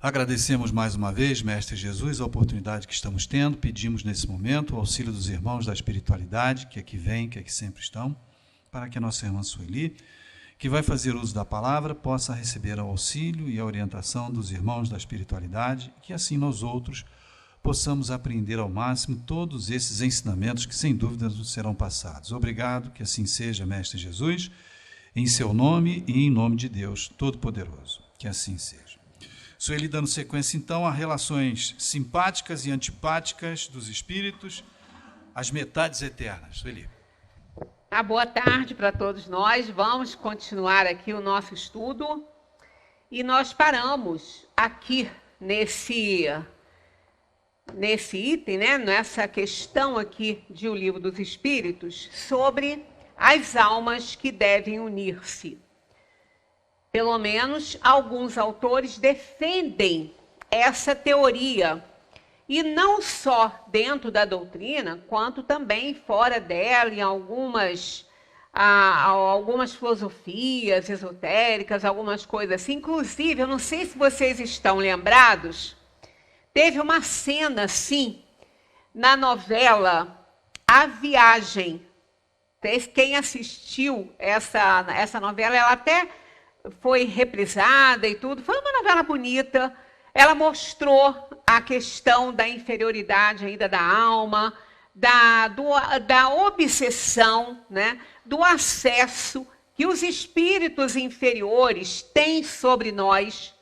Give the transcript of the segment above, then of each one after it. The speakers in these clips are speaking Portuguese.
Agradecemos mais uma vez, Mestre Jesus, a oportunidade que estamos tendo. Pedimos nesse momento o auxílio dos irmãos da espiritualidade, que aqui vêm, que aqui sempre estão, para que a nossa irmã Sueli, que vai fazer uso da palavra, possa receber o auxílio e a orientação dos irmãos da espiritualidade, que assim nós outros possamos aprender ao máximo todos esses ensinamentos que sem dúvida nos serão passados. Obrigado, que assim seja, Mestre Jesus, em seu nome e em nome de Deus Todo-Poderoso. Que assim seja. Sueli dando sequência, então, a relações simpáticas e antipáticas dos espíritos, as metades eternas. Sueli. Boa tarde para todos nós. Vamos continuar aqui o nosso estudo. E nós paramos aqui nesse item, né? Nessa questão aqui de O Livro dos Espíritos, sobre as almas que devem unir-se. Pelo menos alguns autores defendem essa teoria, e não só dentro da doutrina, quanto também fora dela, em algumas filosofias esotéricas, algumas coisas assim. Inclusive, eu não sei se vocês estão lembrados, teve uma cena assim, na novela A Viagem. Quem assistiu essa novela, ela até foi reprisada e tudo, foi uma novela bonita. Ela mostrou a questão da inferioridade ainda da alma, da obsessão, né, do acesso que os espíritos inferiores têm sobre nós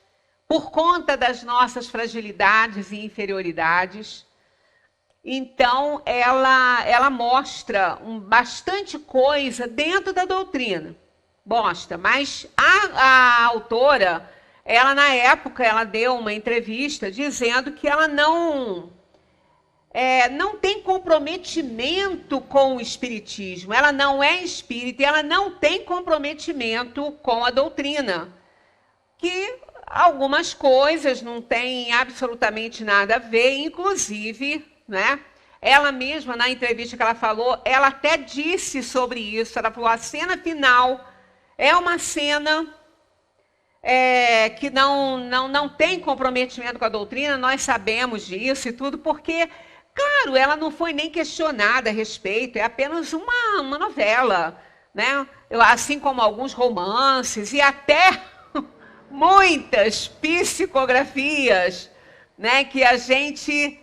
por conta das nossas fragilidades e inferioridades. Então, ela mostra bastante coisa dentro da doutrina. Mostra, mas a autora, ela na época, ela deu uma entrevista dizendo que ela não tem comprometimento com o espiritismo, ela não é espírita e ela não tem comprometimento com a doutrina, que algumas coisas não têm absolutamente nada a ver, inclusive, né? Ela mesma, na entrevista que ela falou, ela até disse sobre isso. Ela falou: a cena final é uma cena que não tem comprometimento com a doutrina, nós sabemos disso e tudo, porque, claro, ela não foi nem questionada a respeito, é apenas uma novela, né? Assim como alguns romances e até muitas psicografias, né, que a gente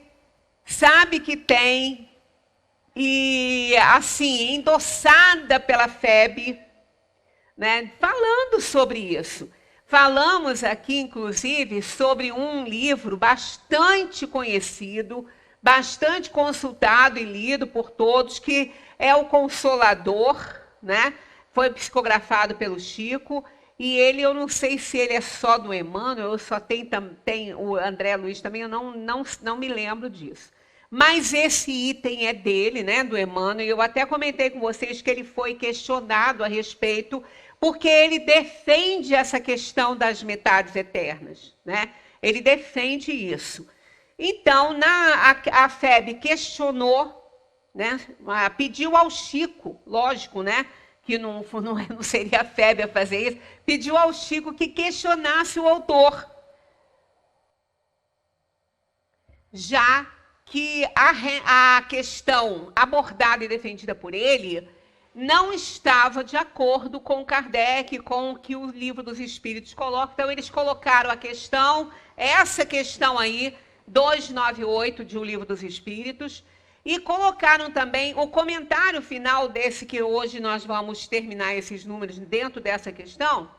sabe que tem, e assim, endossada pela FEB, né, falando sobre isso. Falamos aqui, inclusive, sobre um livro bastante conhecido, bastante consultado e lido por todos, que é O Consolador, né? Foi psicografado pelo Chico, e ele, eu não sei se ele é só do Emmanuel, só tem o André Luiz também, eu não me lembro disso. Mas esse item é dele, né, do Emmanuel, e eu até comentei com vocês que ele foi questionado a respeito, porque ele defende essa questão das metades eternas, né? Ele defende isso. Então, a FEB questionou, né, pediu ao Chico, lógico, né, que não seria a FEB a fazer isso, pediu ao Chico que questionasse o autor, já que a questão abordada e defendida por ele não estava de acordo com Kardec, com o que o Livro dos Espíritos coloca. Então, eles colocaram essa questão aí, 298 de O Livro dos Espíritos, e colocaram também o comentário final desse, que hoje nós vamos terminar esses números dentro dessa questão,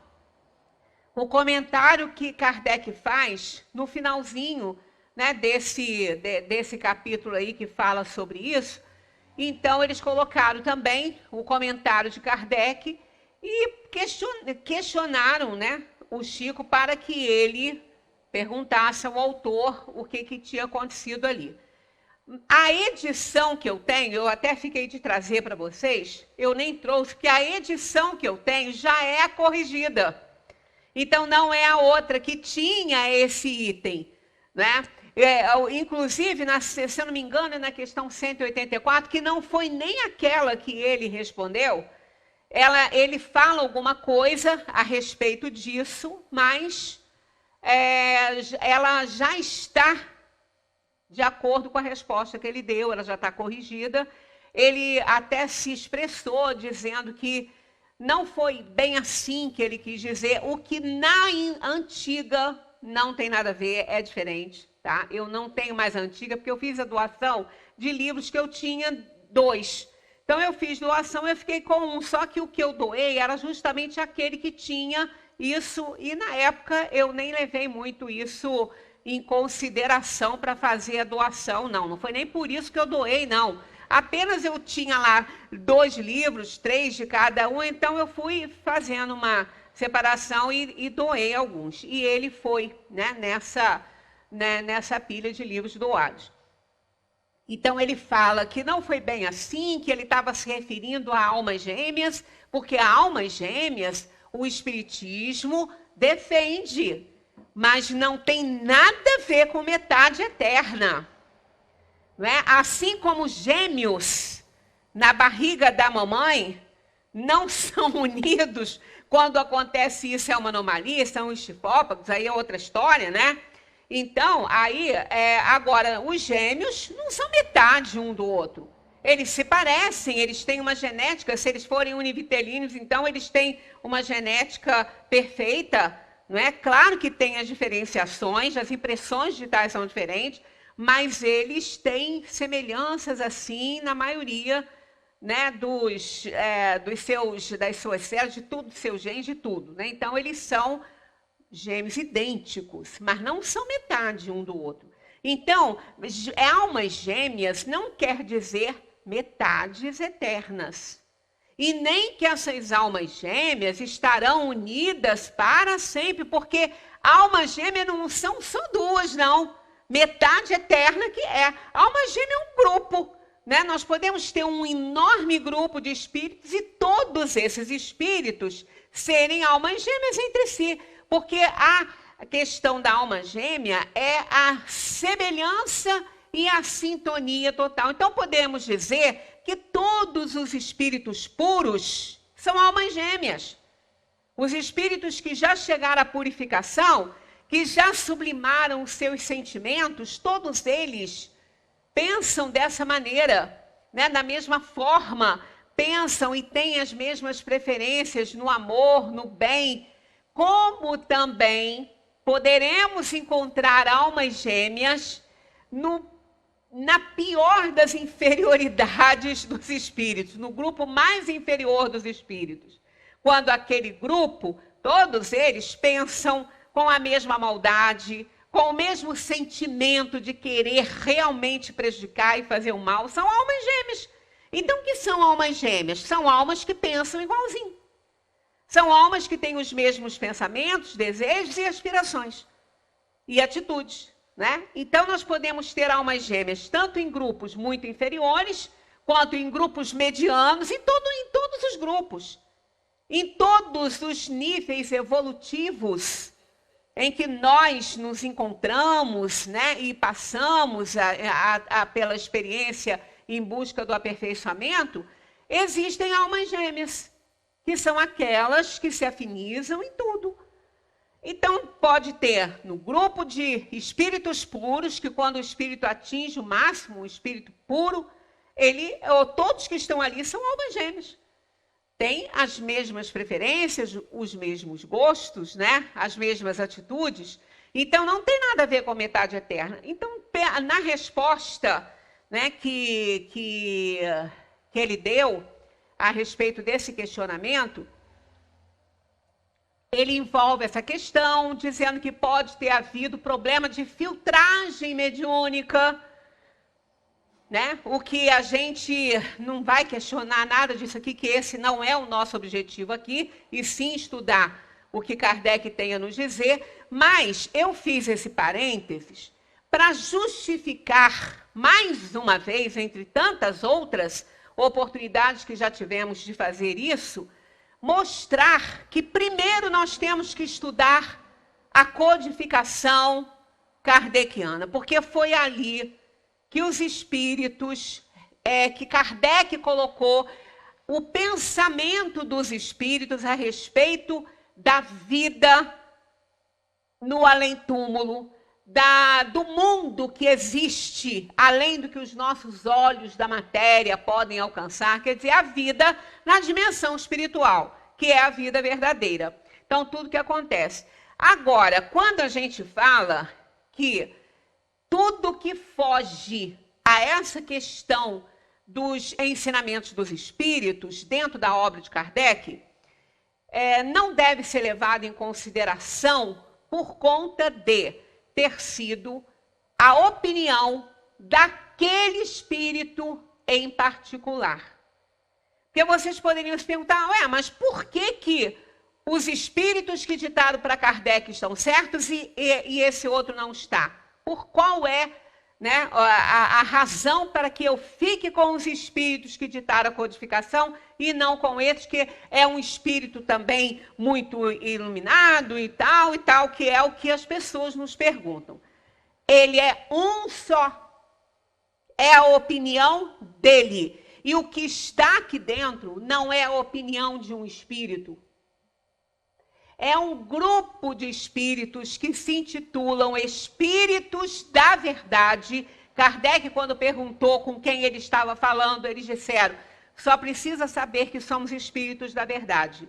o comentário que Kardec faz no finalzinho, né, desse capítulo aí que fala sobre isso. Então, eles colocaram também o comentário de Kardec e questionaram, né, o Chico para que ele perguntasse ao autor o que tinha acontecido ali. A edição que eu tenho, eu até fiquei de trazer para vocês, eu nem trouxe, porque a edição que eu tenho já é a corrigida. Então, não é a outra que tinha esse item, né? Inclusive, se eu não me engano, é na questão 184, que não foi nem aquela que ele respondeu, ele fala alguma coisa a respeito disso, mas ela já está de acordo com a resposta que ele deu, ela já está corrigida. Ele até se expressou dizendo que não foi bem assim que ele quis dizer, o que na antiga não tem nada a ver, é diferente, tá? Eu não tenho mais a antiga, porque eu fiz a doação de livros que eu tinha 2. Então, eu fiz doação, eu fiquei com 1, só que o que eu doei era justamente aquele que tinha isso, e na época eu nem levei muito isso em consideração para fazer a doação, não foi nem por isso que eu doei, não. Apenas eu tinha lá 2 livros, 3 de cada um, então eu fui fazendo uma separação e doei alguns. E ele foi, né, nessa pilha de livros doados. Então ele fala que não foi bem assim, que ele estava se referindo a almas gêmeas, porque a almas gêmeas, o Espiritismo defende, mas não tem nada a ver com metade eterna. Não é? Assim como gêmeos na barriga da mamãe não são unidos, quando acontece isso é uma anomalia, são estifópagos, aí é outra história, né? Então, aí, agora, os gêmeos não são metade um do outro. Eles se parecem, eles têm uma genética, se eles forem univitelíneos, então eles têm uma genética perfeita, não é? Claro que tem as diferenciações, as impressões digitais são diferentes, mas eles têm semelhanças, assim, na maioria, né, das suas células, de tudo, dos seus genes, de tudo, né? Então, eles são gêmeos idênticos, mas não são metade um do outro. Então, almas gêmeas não quer dizer metades eternas. E nem que essas almas gêmeas estarão unidas para sempre, porque almas gêmeas não são só 2, não. Metade eterna que é. Alma gêmea é um grupo, né? Nós podemos ter um enorme grupo de espíritos e todos esses espíritos serem almas gêmeas entre si, porque a questão da alma gêmea é a semelhança e a sintonia total. Então, podemos dizer que todos os espíritos puros são almas gêmeas. Os espíritos que já chegaram à purificação, que já sublimaram os seus sentimentos, todos eles pensam dessa maneira, né? Da mesma forma, pensam e têm as mesmas preferências no amor, no bem, como também poderemos encontrar almas gêmeas na pior das inferioridades dos espíritos, no grupo mais inferior dos espíritos. Quando aquele grupo, todos eles pensam com a mesma maldade, com o mesmo sentimento de querer realmente prejudicar e fazer o mal, são almas gêmeas. Então, o que são almas gêmeas? São almas que pensam igualzinho. São almas que têm os mesmos pensamentos, desejos e aspirações. E atitudes, né? Então, nós podemos ter almas gêmeas tanto em grupos muito inferiores, quanto em grupos medianos, em todos os grupos. Em todos os níveis evolutivos em que nós nos encontramos, né, e passamos pela experiência em busca do aperfeiçoamento, existem almas gêmeas, que são aquelas que se afinizam em tudo. Então, pode ter no grupo de espíritos puros, que quando o espírito atinge o máximo, o espírito puro, todos que estão ali são almas gêmeas. Tem as mesmas preferências, os mesmos gostos, né? As mesmas atitudes. Então, não tem nada a ver com metade eterna. Então, na resposta, né, que ele deu a respeito desse questionamento, ele envolve essa questão, dizendo que pode ter havido problema de filtragem mediúnica, né? O que a gente não vai questionar nada disso aqui, que esse não é o nosso objetivo aqui, e sim estudar o que Kardec tem a nos dizer, mas eu fiz esse parênteses para justificar, mais uma vez, entre tantas outras oportunidades que já tivemos de fazer isso, mostrar que primeiro nós temos que estudar a codificação kardeciana, porque foi ali que os espíritos, que Kardec colocou o pensamento dos espíritos a respeito da vida no além-túmulo, do mundo que existe, além do que os nossos olhos da matéria podem alcançar, quer dizer, a vida na dimensão espiritual, que é a vida verdadeira. Então, tudo que acontece. Agora, quando a gente fala que tudo que foge a essa questão dos ensinamentos dos espíritos, dentro da obra de Kardec, não deve ser levado em consideração por conta de ter sido a opinião daquele espírito em particular. Porque vocês poderiam se perguntar, mas por que os espíritos que ditaram para Kardec estão certos e esse outro não está? Por qual é, né, a razão para que eu fique com os espíritos que ditaram a codificação e não com esses, que é um espírito também muito iluminado e tal, que é o que as pessoas nos perguntam. Ele é um só. É a opinião dele. E o que está aqui dentro não é a opinião de um espírito. É um grupo de espíritos que se intitulam Espíritos da Verdade. Kardec, quando perguntou com quem ele estava falando, eles disseram, só precisa saber que somos espíritos da verdade.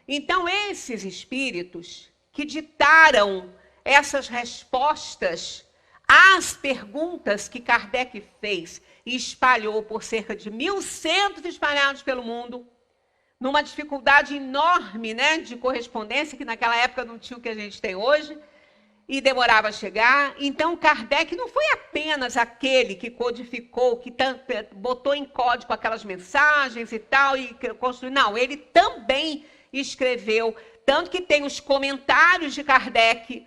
Então, esses espíritos que ditaram essas respostas às perguntas que Kardec fez e espalhou por cerca de 1.100 espalhados pelo mundo, numa dificuldade enorme, né, de correspondência, que naquela época não tinha o que a gente tem hoje, e demorava a chegar. Então, Kardec não foi apenas aquele que codificou, que botou em código aquelas mensagens e tal, e construiu. Não, ele também escreveu, tanto que tem os comentários de Kardec.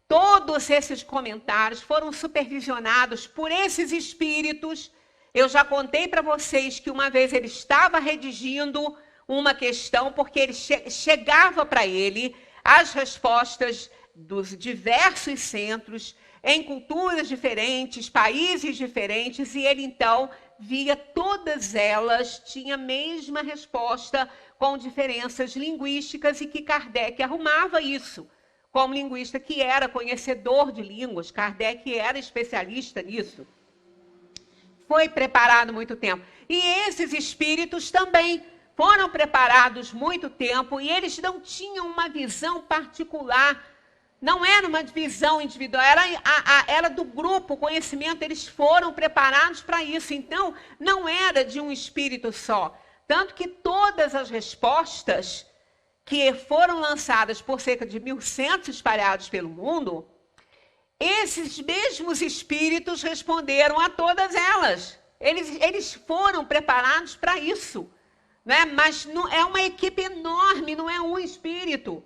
Todos esses comentários foram supervisionados por esses espíritos. Eu já contei para vocês que uma vez ele estava redigindo uma questão, porque ele chegava para ele as respostas dos diversos centros, em culturas diferentes, países diferentes, e ele então via todas elas, tinha a mesma resposta, com diferenças linguísticas, e que Kardec arrumava isso. Como linguista que era conhecedor de línguas, Kardec era especialista nisso. Foi preparado muito tempo. E esses espíritos também foram preparados muito tempo, e eles não tinham uma visão particular. Não era uma visão individual, era do grupo, conhecimento, eles foram preparados para isso. Então, não era de um espírito só. Tanto que todas as respostas que foram lançadas por cerca de 1.100 espalhados pelo mundo, esses mesmos espíritos responderam a todas elas. Eles foram preparados para isso, né? Mas não, é uma equipe enorme, não é um espírito.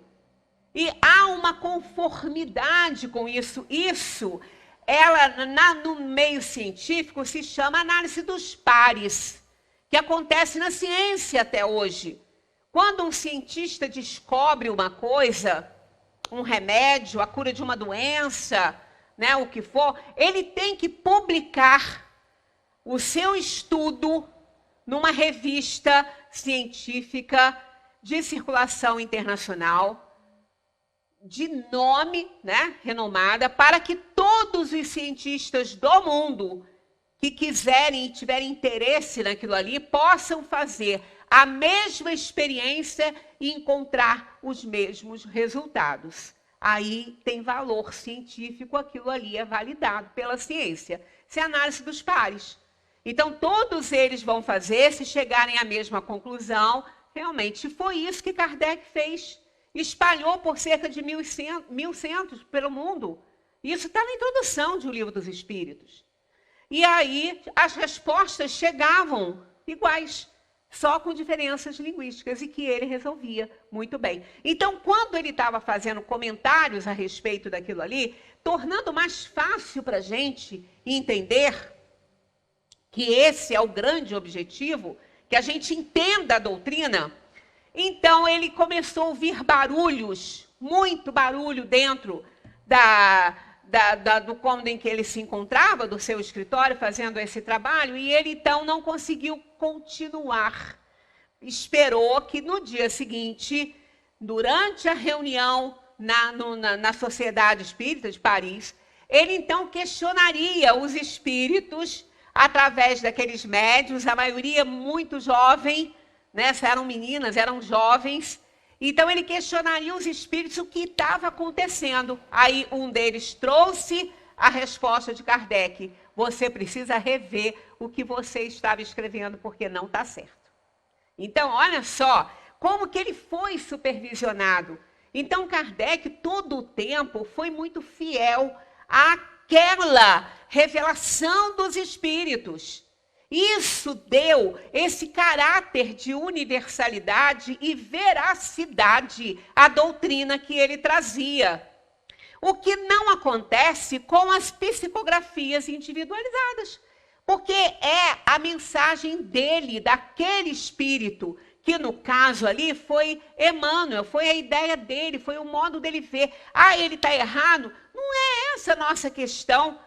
E há uma conformidade com isso. Isso, no meio científico, se chama análise dos pares, que acontece na ciência até hoje. Quando um cientista descobre uma coisa, um remédio, a cura de uma doença, né, o que for, ele tem que publicar o seu estudo numa revista científica de circulação internacional, de nome, né, renomada, para que todos os cientistas do mundo que quiserem e tiverem interesse naquilo ali possam fazer a mesma experiência e encontrar os mesmos resultados. Aí tem valor científico, aquilo ali é validado pela ciência. Isso é análise dos pares. Então, todos eles vão fazer, se chegarem à mesma conclusão, realmente foi isso que Kardec fez. Espalhou por cerca de 1.100 pelo mundo. Isso está na introdução de O Livro dos Espíritos. E aí as respostas chegavam iguais, só com diferenças linguísticas, e que ele resolvia muito bem. Então, quando ele estava fazendo comentários a respeito daquilo ali, tornando mais fácil para a gente entender que esse é o grande objetivo, que a gente entenda a doutrina, então ele começou a ouvir barulhos, muito barulho dentro do cômodo em que ele se encontrava, do seu escritório, fazendo esse trabalho, e ele então não conseguiu continuar. Esperou que no dia seguinte, durante a reunião na Sociedade Espírita de Paris, ele então questionaria os espíritos através daqueles médiuns, a maioria muito jovem, né? Eram meninas, eram jovens. Então ele questionaria os espíritos o que estava acontecendo. Aí um deles trouxe a resposta de Kardec: você precisa rever o que você estava escrevendo, porque não está certo. Então, olha só como que ele foi supervisionado. Então, Kardec, todo o tempo, foi muito fiel àquela revelação dos espíritos. Isso deu esse caráter de universalidade e veracidade à doutrina que ele trazia. O que não acontece com as psicografias individualizadas, porque é a mensagem dele, daquele espírito, que no caso ali foi Emmanuel, foi a ideia dele, foi o modo dele ver. Ah, ele está errado? Não é essa a nossa questão.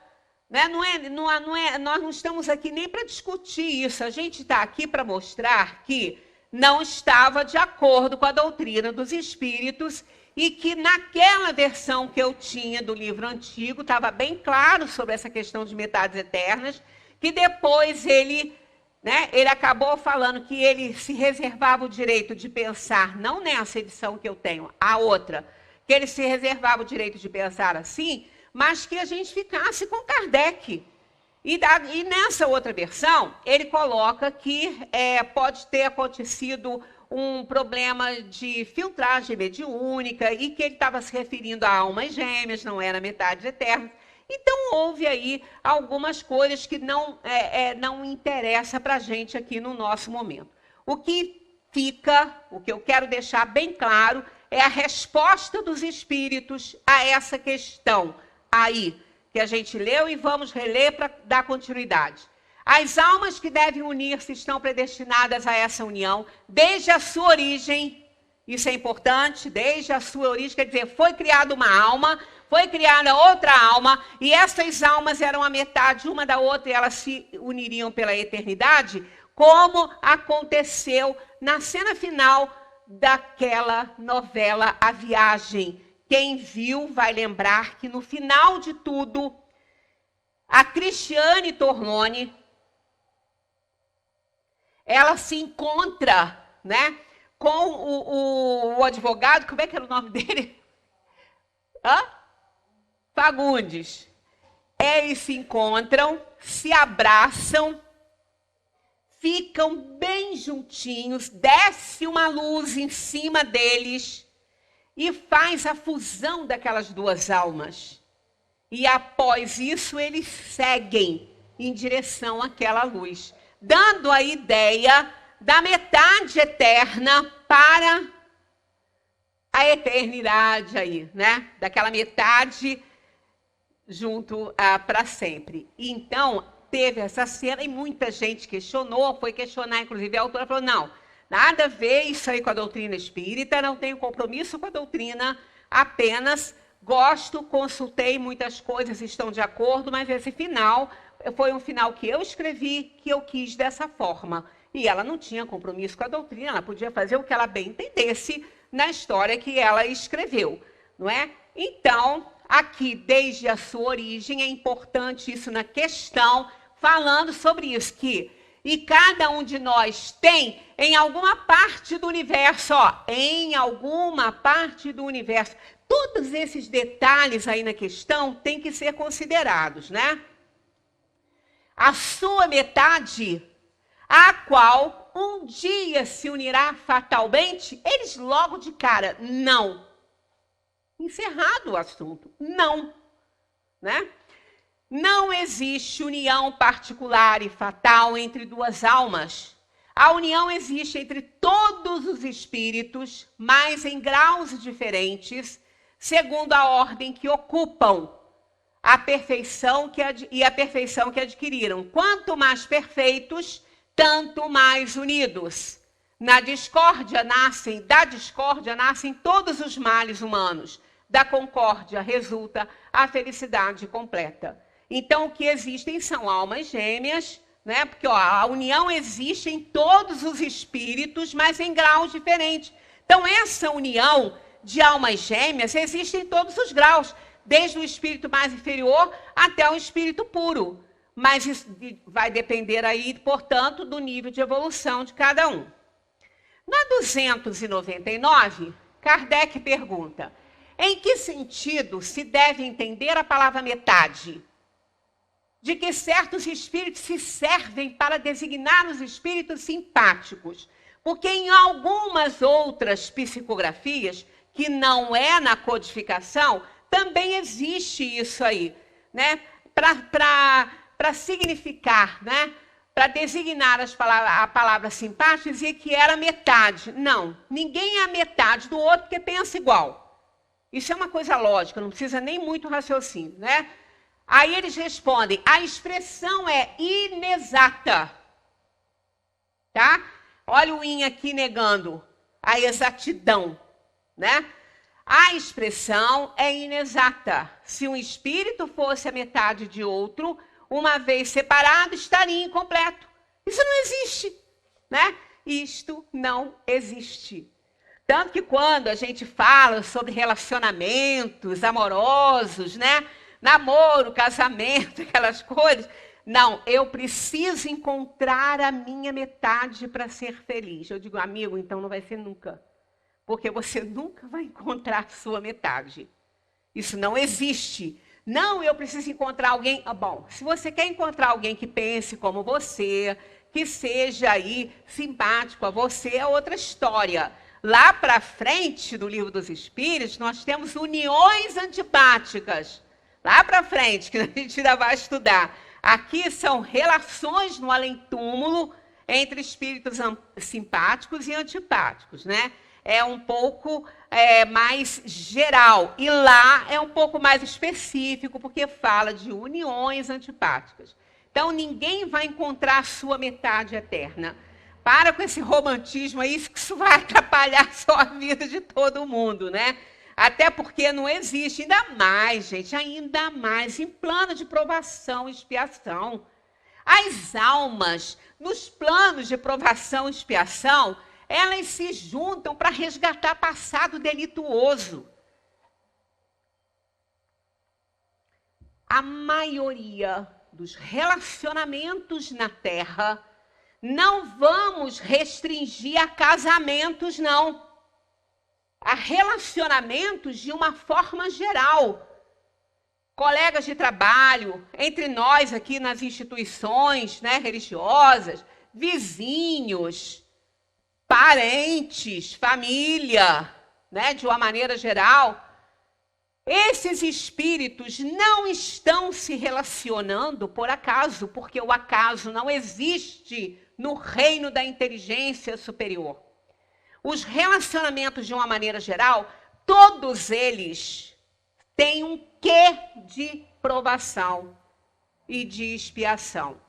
Né? Nós não estamos aqui nem para discutir isso. A gente está aqui para mostrar que não estava de acordo com a doutrina dos espíritos e que naquela versão que eu tinha do livro antigo estava bem claro sobre essa questão de metades eternas, que depois ele acabou falando que ele se reservava o direito de pensar, não nessa edição que eu tenho, a outra, que ele se reservava o direito de pensar assim, mas que a gente ficasse com Kardec. E nessa outra versão, ele coloca que pode ter acontecido um problema de filtragem mediúnica e que ele estava se referindo a almas gêmeas, não era metades eternas. Então, houve aí algumas coisas que não interessa para a gente aqui no nosso momento. O que eu quero deixar bem claro, é a resposta dos espíritos a essa questão aí, que a gente leu e vamos reler para dar continuidade. As almas que devem unir-se estão predestinadas a essa união desde a sua origem. Isso é importante, desde a sua origem, quer dizer, foi criada uma alma, foi criada outra alma, e essas almas eram a metade uma da outra e elas se uniriam pela eternidade, como aconteceu na cena final daquela novela A Viagem. Quem viu vai lembrar que no final de tudo, a Cristiane Torlone, ela se encontra, né, com o advogado, como é que era o nome dele? Fagundes. Eles se encontram, se abraçam, ficam bem juntinhos, desce uma luz em cima deles e faz a fusão daquelas duas almas. E após isso, eles seguem em direção àquela luz, dando a ideia da metade eterna para a eternidade aí, né? Daquela metade junto para sempre. Então, teve essa cena e muita gente questionou, foi questionar, inclusive a autora falou, não, nada a ver isso aí com a doutrina espírita, não tenho compromisso com a doutrina, apenas gosto, consultei muitas coisas, estão de acordo, mas esse final foi um final que eu escrevi, que eu quis dessa forma. E ela não tinha compromisso com a doutrina, ela podia fazer o que ela bem entendesse na história que ela escreveu, não é? Então, aqui, desde a sua origem, é importante isso na questão, falando sobre isso, e cada um de nós tem, em alguma parte do universo, em alguma parte do universo, todos esses detalhes aí na questão têm que ser considerados, né? A sua metade, a qual um dia se unirá fatalmente, eles logo de cara, não. Encerrado o assunto, não. Né? Não existe união particular e fatal entre duas almas. A união existe entre todos os espíritos, mas em graus diferentes, segundo a ordem que ocupam a perfeição e a perfeição que adquiriram. Quanto mais perfeitos, tanto mais unidos. Da discórdia nascem todos os males humanos. Da concórdia resulta a felicidade completa. Então, o que existem são almas gêmeas, né? Porque a união existe em todos os espíritos, mas em graus diferentes. Então, essa união de almas gêmeas existem todos os graus, desde o espírito mais inferior até o espírito puro. Mas isso vai depender aí, portanto, do nível de evolução de cada um. Na 299, Kardec pergunta: em que sentido se deve entender a palavra metade? De que certos espíritos se servem para designar os espíritos simpáticos, porque em algumas outras psicografias, que não é na codificação, também existe isso aí, né? Para significar, né? Para designar a palavra simpático, dizia que era metade. Não, ninguém é a metade do outro porque pensa igual. Isso é uma coisa lógica, não precisa nem muito raciocínio, né? Aí eles respondem: a expressão é inexata. Tá? Olha o in aqui negando a exatidão, né? A expressão é inexata. Se um espírito fosse a metade de outro, uma vez separado, estaria incompleto. Isso não existe, né? Isto não existe. Tanto que quando a gente fala sobre relacionamentos amorosos, né? Namoro, casamento, aquelas coisas. Não, eu preciso encontrar a minha metade para ser feliz. Eu digo, amigo, então não vai ser nunca. Porque você nunca vai encontrar a sua metade. Isso não existe. Não, eu preciso encontrar alguém... Bom, se você quer encontrar alguém que pense como você, que seja aí simpático a você, é outra história. Lá para frente, do Livro dos Espíritos, nós temos uniões antipáticas. Lá para frente, que a gente ainda vai estudar. Aqui são relações no além-túmulo entre espíritos simpáticos e antipáticos, né? É um pouco mais geral. E lá é um pouco mais específico, porque fala de uniões antipáticas. Então, ninguém vai encontrar a sua metade eterna. Para com esse romantismo aí, isso vai atrapalhar só a vida de todo mundo, né? Até porque não existe, ainda mais, gente, ainda mais em plano de provação e expiação. As almas, nos planos de provação e expiação, elas se juntam para resgatar passado delituoso. A maioria dos relacionamentos na Terra, não vamos restringir a casamentos, não. A relacionamentos de uma forma geral. Colegas de trabalho, entre nós aqui nas instituições, né, religiosas, vizinhos, parentes, família, né, de uma maneira geral. Esses espíritos não estão se relacionando por acaso, porque o acaso não existe no reino da inteligência superior. Os relacionamentos, de uma maneira geral, todos eles têm um quê de provação e de expiação.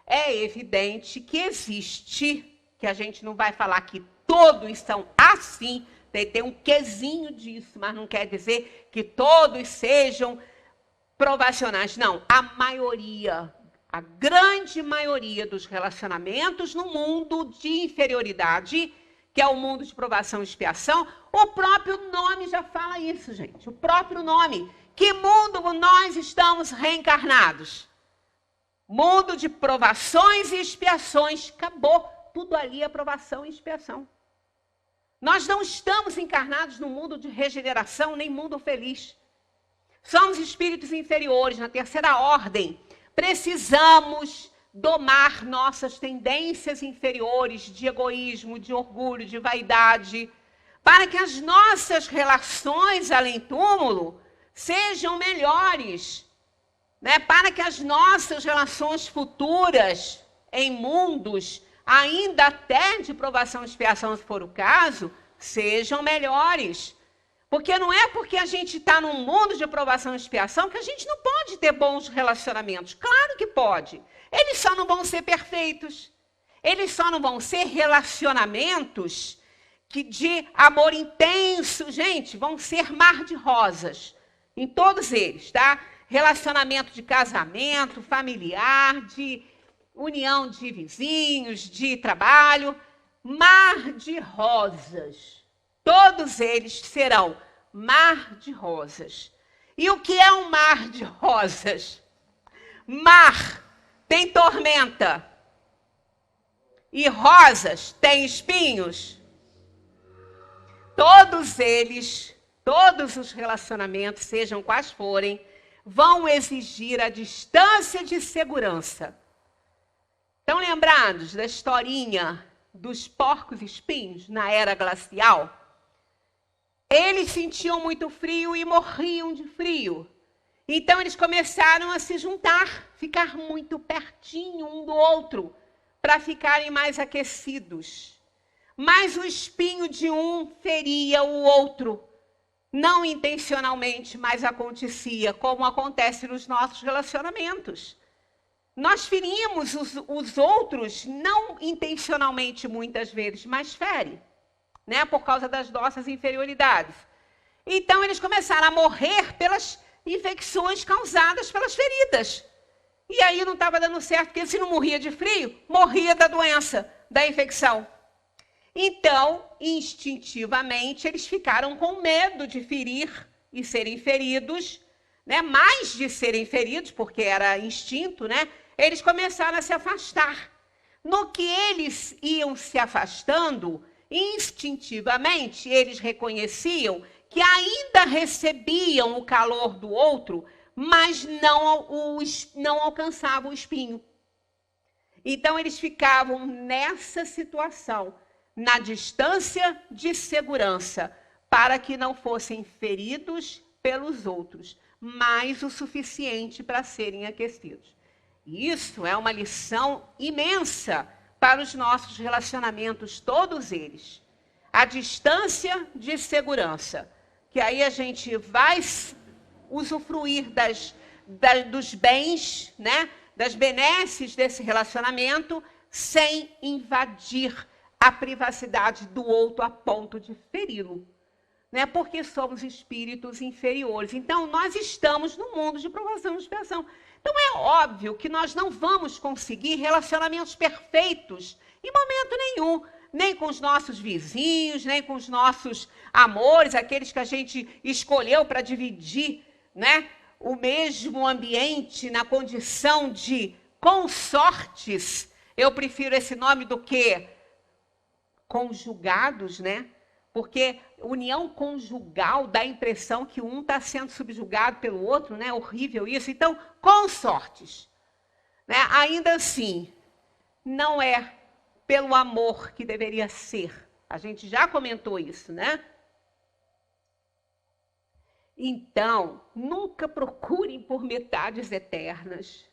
É evidente que existe, que a gente não vai falar que todos são assim, tem um quezinho disso, mas não quer dizer que todos sejam provacionais. Não, a maioria, a grande maioria dos relacionamentos no mundo de inferioridade, que é o mundo de provação e expiação, o próprio nome já fala isso, gente. O próprio nome. Que mundo nós estamos reencarnados? Mundo de provações e expiações. Acabou. Tudo ali é provação e expiação. Nós não estamos encarnados no mundo de regeneração, nem mundo feliz. Somos espíritos inferiores, na terceira ordem. Precisamos domar nossas tendências inferiores de egoísmo, de orgulho, de vaidade, para que as nossas relações além-túmulo sejam melhores, né? Para que as nossas relações futuras em mundos, ainda até de provação e expiação, se for o caso, sejam melhores. Porque não é porque a gente está num mundo de provação e expiação que a gente não pode ter bons relacionamentos. Claro que pode. Eles só não vão ser perfeitos. Eles só não vão ser relacionamentos que de amor intenso, gente, vão ser mar de rosas. Em todos eles, tá? Relacionamento de casamento, familiar, de união de vizinhos, de trabalho, mar de rosas. Todos eles serão mar de rosas. E o que é um mar de rosas? Mar tem tormenta. E rosas têm espinhos. Todos eles, todos os relacionamentos, sejam quais forem, vão exigir a distância de segurança. Estão lembrados da historinha dos porcos espinhos na era glacial? Eles sentiam muito frio e morriam de frio. Então eles começaram a se juntar, ficar muito pertinho um do outro, para ficarem mais aquecidos. Mas o espinho de um feria o outro. Não intencionalmente, mas acontecia, como acontece nos nossos relacionamentos. Nós ferimos os outros, não intencionalmente muitas vezes, mas fere, né? Por causa das nossas inferioridades. Então eles começaram a morrer pelas infecções causadas pelas feridas. E aí não estava dando certo, porque se não morria de frio, morria da doença, da infecção. Então, instintivamente, eles ficaram com medo de ferir e serem feridos, né? Mais de serem feridos, porque era instinto, né? Eles começaram a se afastar. No que eles iam se afastando, instintivamente, eles reconheciam que ainda recebiam o calor do outro, mas não alcançavam o espinho. Então, eles ficavam nessa situação, na distância de segurança, para que não fossem feridos pelos outros, mas o suficiente para serem aquecidos. Isso é uma lição imensa para os nossos relacionamentos, todos eles. A distância de segurança, que aí a gente vai usufruir dos bens, né? Das benesses desse relacionamento, sem invadir a privacidade do outro a ponto de feri-lo, né? Porque somos espíritos inferiores. Então, nós estamos no mundo de provação e expiação. Então, é óbvio que nós não vamos conseguir relacionamentos perfeitos em momento nenhum, nem com os nossos vizinhos, nem com os nossos amores, aqueles que a gente escolheu para dividir, né, o mesmo ambiente na condição de consortes. Eu prefiro esse nome do que conjugados, né? Porque união conjugal dá a impressão que um está sendo subjugado pelo outro, né? Horrível isso. Então, consortes, né? Ainda assim, não é pelo amor que deveria ser. A gente já comentou isso, né? Então, nunca procurem por metades eternas.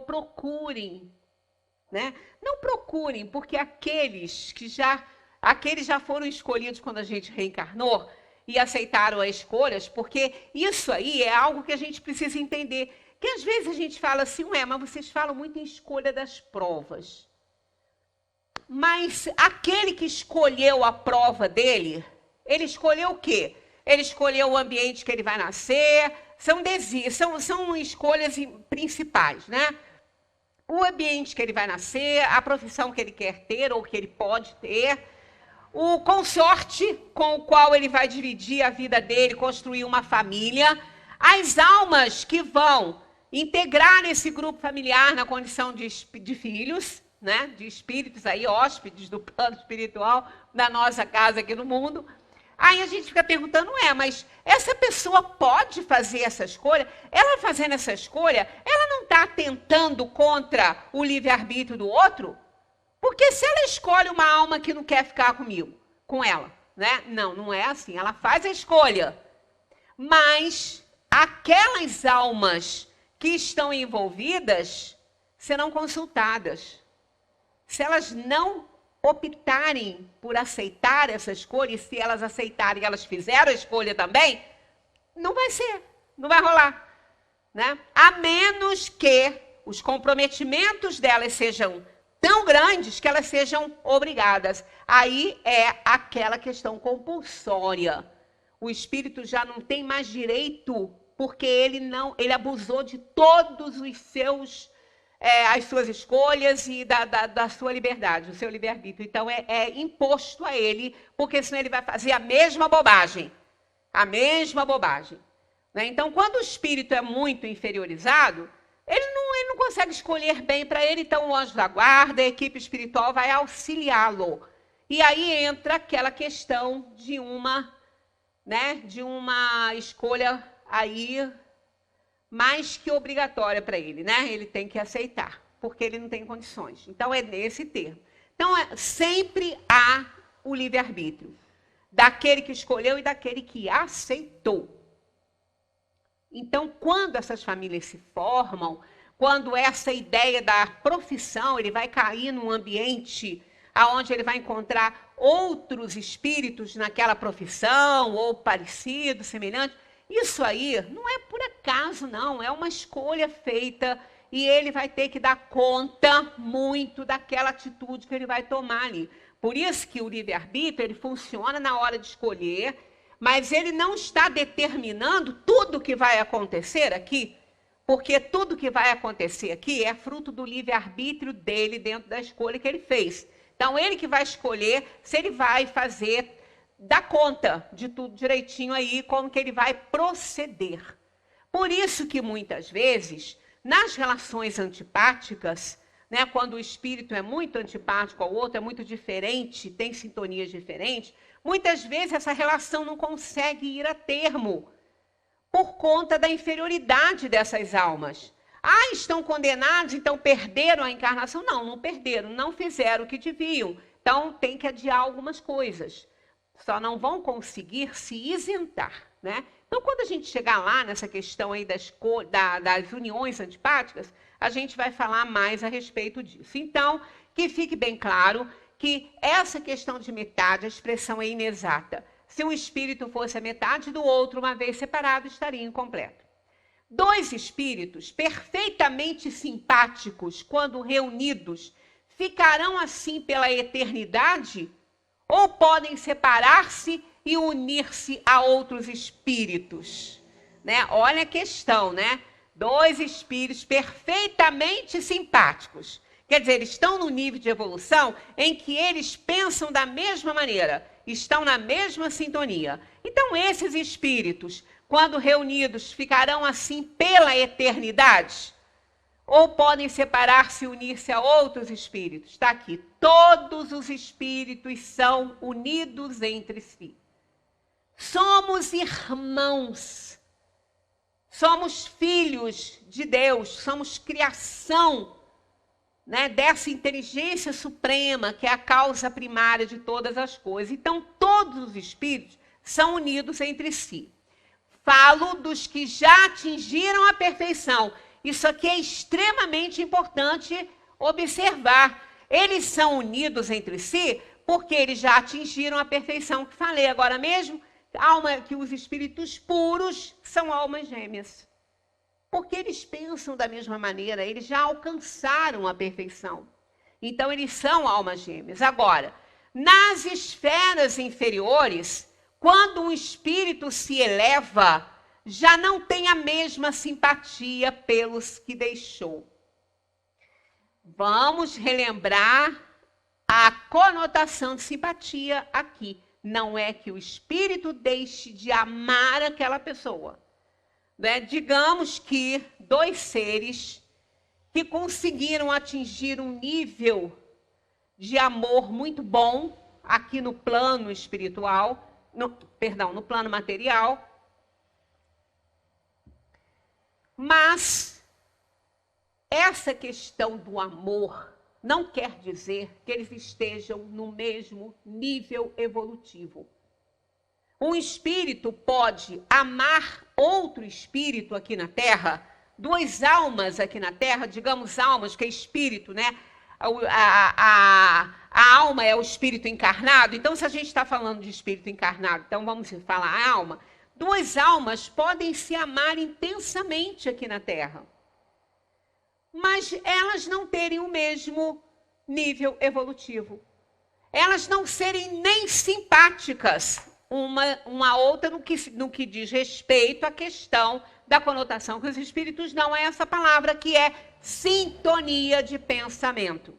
Procurem, né? Não procurem, porque aqueles já foram escolhidos quando a gente reencarnou e aceitaram as escolhas, porque isso aí é algo que a gente precisa entender. Que às vezes a gente fala assim, mas vocês falam muito em escolha das provas. Mas aquele que escolheu a prova dele, ele escolheu o quê? Ele escolheu o ambiente que ele vai nascer, são escolhas principais, né? O ambiente que ele vai nascer, a profissão que ele quer ter ou que ele pode ter, o consorte com o qual ele vai dividir a vida dele, construir uma família, as almas que vão integrar esse grupo familiar na condição de filhos, né? De espíritos aí, hóspedes do plano espiritual da nossa casa aqui no mundo. Aí a gente fica perguntando, mas essa pessoa pode fazer essa escolha? Ela fazendo essa escolha, ela não está atentando contra o livre-arbítrio do outro? Porque se ela escolhe uma alma que não quer ficar com ela, né? Não é assim. Ela faz a escolha. Mas aquelas almas que estão envolvidas serão consultadas. Se elas não optarem por aceitar essa escolha, e se elas aceitarem, elas fizeram a escolha também, não vai rolar, né? A menos que os comprometimentos delas sejam tão grandes que elas sejam obrigadas. Aí é aquela questão compulsória. O espírito já não tem mais direito, porque ele abusou de todos os seus as suas escolhas e da sua liberdade, do seu livre-arbítrio. Então, é imposto a ele, porque senão ele vai fazer a mesma bobagem. A mesma bobagem. Né? Então, quando o espírito é muito inferiorizado, ele não consegue escolher bem para ele, então o anjo da guarda, a equipe espiritual vai auxiliá-lo. E aí entra aquela questão de uma escolha aí mais que obrigatória para ele, né? Ele tem que aceitar, porque ele não tem condições. Então é nesse termo. Então sempre há o livre-arbítrio, daquele que escolheu e daquele que aceitou. Então, quando essas famílias se formam, quando essa ideia da profissão, ele vai cair num ambiente onde ele vai encontrar outros espíritos naquela profissão, ou parecido, semelhante, isso aí não é por acaso, não, é uma escolha feita e ele vai ter que dar conta muito daquela atitude que ele vai tomar ali. Por isso que o livre-arbítrio, ele funciona na hora de escolher, mas ele não está determinando tudo que vai acontecer aqui, porque tudo que vai acontecer aqui é fruto do livre-arbítrio dele dentro da escolha que ele fez. Então, ele que vai escolher se ele vai fazer, dar conta de tudo direitinho aí, como que ele vai proceder. Por isso que, muitas vezes, nas relações antipáticas, né, quando o espírito é muito antipático ao outro, é muito diferente, tem sintonias diferentes, muitas vezes essa relação não consegue ir a termo por conta da inferioridade dessas almas. Ah, estão condenados, então perderam a encarnação? Não, não perderam, não fizeram o que deviam. Então tem que adiar algumas coisas. Só não vão conseguir se isentar, né? Então, quando a gente chegar lá nessa questão aí das uniões antipáticas, a gente vai falar mais a respeito disso. Então, que fique bem claro que essa questão de metade, a expressão é inexata. Se um espírito fosse a metade do outro, uma vez separado, estaria incompleto. Dois espíritos perfeitamente simpáticos, quando reunidos, ficarão assim pela eternidade? Ou podem separar-se e unir-se a outros espíritos? Né? Olha a questão, né? Dois espíritos perfeitamente simpáticos. Quer dizer, estão no nível de evolução em que eles pensam da mesma maneira, estão na mesma sintonia. Então, esses espíritos, quando reunidos, ficarão assim pela eternidade? Ou podem separar-se e unir-se a outros espíritos? Está aqui. Todos os espíritos são unidos entre si. Somos irmãos. Somos filhos de Deus. Somos criação, né, dessa inteligência suprema, que é a causa primária de todas as coisas. Então, todos os espíritos são unidos entre si. Falo dos que já atingiram a perfeição. Isso aqui é extremamente importante observar. Eles são unidos entre si porque eles já atingiram a perfeição que falei agora mesmo, que os espíritos puros são almas gêmeas. Porque eles pensam da mesma maneira, eles já alcançaram a perfeição. Então, eles são almas gêmeas. Agora, nas esferas inferiores, quando um espírito se eleva, já não tem a mesma simpatia pelos que deixou. Vamos relembrar a conotação de simpatia aqui. Não é que o espírito deixe de amar aquela pessoa. Né? Digamos que dois seres que conseguiram atingir um nível de amor muito bom aqui no plano espiritual, no plano material, mas essa questão do amor não quer dizer que eles estejam no mesmo nível evolutivo. Um espírito pode amar outro espírito aqui na Terra, duas almas aqui na Terra, digamos almas, que é espírito, né? A alma é o espírito encarnado. Então, se a gente está falando de espírito encarnado, então vamos falar alma. Duas almas podem se amar intensamente aqui na Terra, mas elas não terem o mesmo nível evolutivo. Elas não serem nem simpáticas uma à outra no que diz respeito à questão da conotação que os espíritos dão a essa palavra, que é sintonia de pensamento.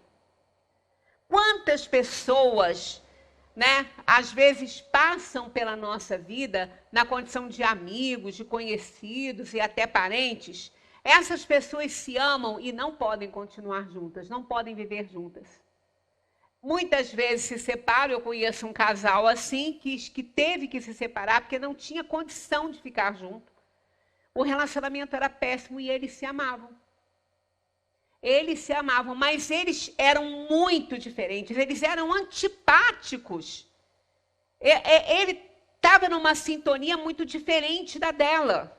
Quantas pessoas né, às vezes passam pela nossa vida na condição de amigos, de conhecidos e até parentes, essas pessoas se amam e não podem continuar juntas, não podem viver juntas. Muitas vezes se separam. Eu conheço um casal assim que teve que se separar porque não tinha condição de ficar junto. O relacionamento era péssimo e eles se amavam. Eles se amavam, mas eles eram muito diferentes, eles eram antipáticos. Ele estava numa sintonia muito diferente da dela.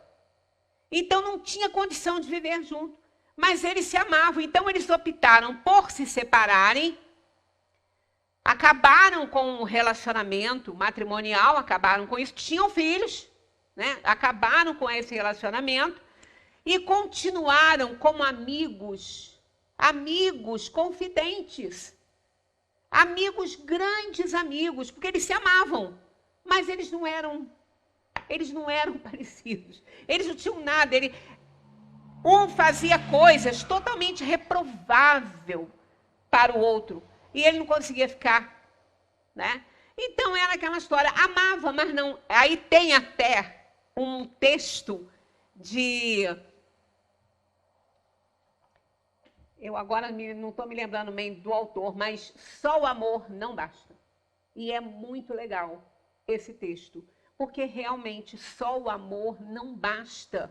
Então não tinha condição de viver junto. Mas eles se amavam, então eles optaram por se separarem, acabaram com o relacionamento matrimonial, acabaram com isso, tinham filhos, né? Acabaram com esse relacionamento e continuaram como amigos, amigos confidentes, amigos, grandes amigos, porque eles se amavam, mas eles não eram parecidos, eles não tinham nada. Um fazia coisas totalmente reprováveis para o outro e ele não conseguia ficar, né? Então era aquela história, amava, mas não. Aí tem até um texto de... Eu agora não estou me lembrando bem do autor, mas só o amor não basta. E é muito legal esse texto, porque realmente só o amor não basta.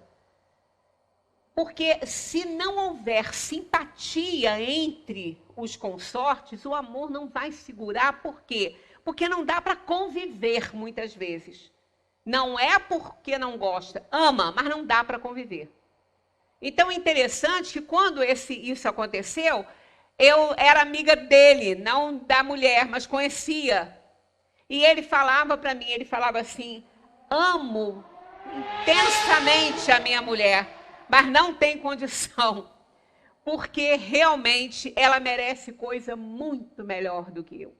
Porque se não houver simpatia entre os consortes, o amor não vai segurar. Por quê? Porque não dá para conviver muitas vezes. Não é porque não gosta, ama, mas não dá para conviver. Então é interessante que quando isso aconteceu, eu era amiga dele, não da mulher, mas conhecia. E ele falava para mim, ele falava assim: amo intensamente a minha mulher, mas não tem condição, porque realmente ela merece coisa muito melhor do que eu.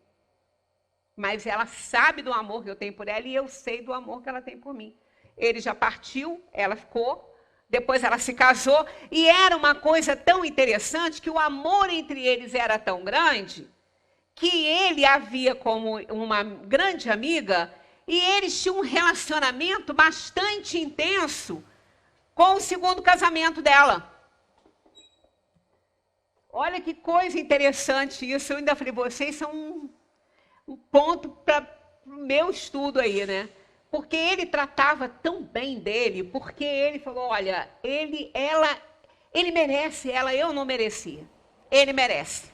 Mas ela sabe do amor que eu tenho por ela e eu sei do amor que ela tem por mim. Ele já partiu, ela ficou, depois ela se casou, e era uma coisa tão interessante que o amor entre eles era tão grande que ele a via como uma grande amiga e eles tinham um relacionamento bastante intenso com o segundo casamento dela. Olha que coisa interessante isso. Eu ainda falei, vocês são um ponto para o meu estudo aí, né? Porque ele tratava tão bem dele, porque ele falou, olha, ele merece ela, eu não merecia. Ele merece.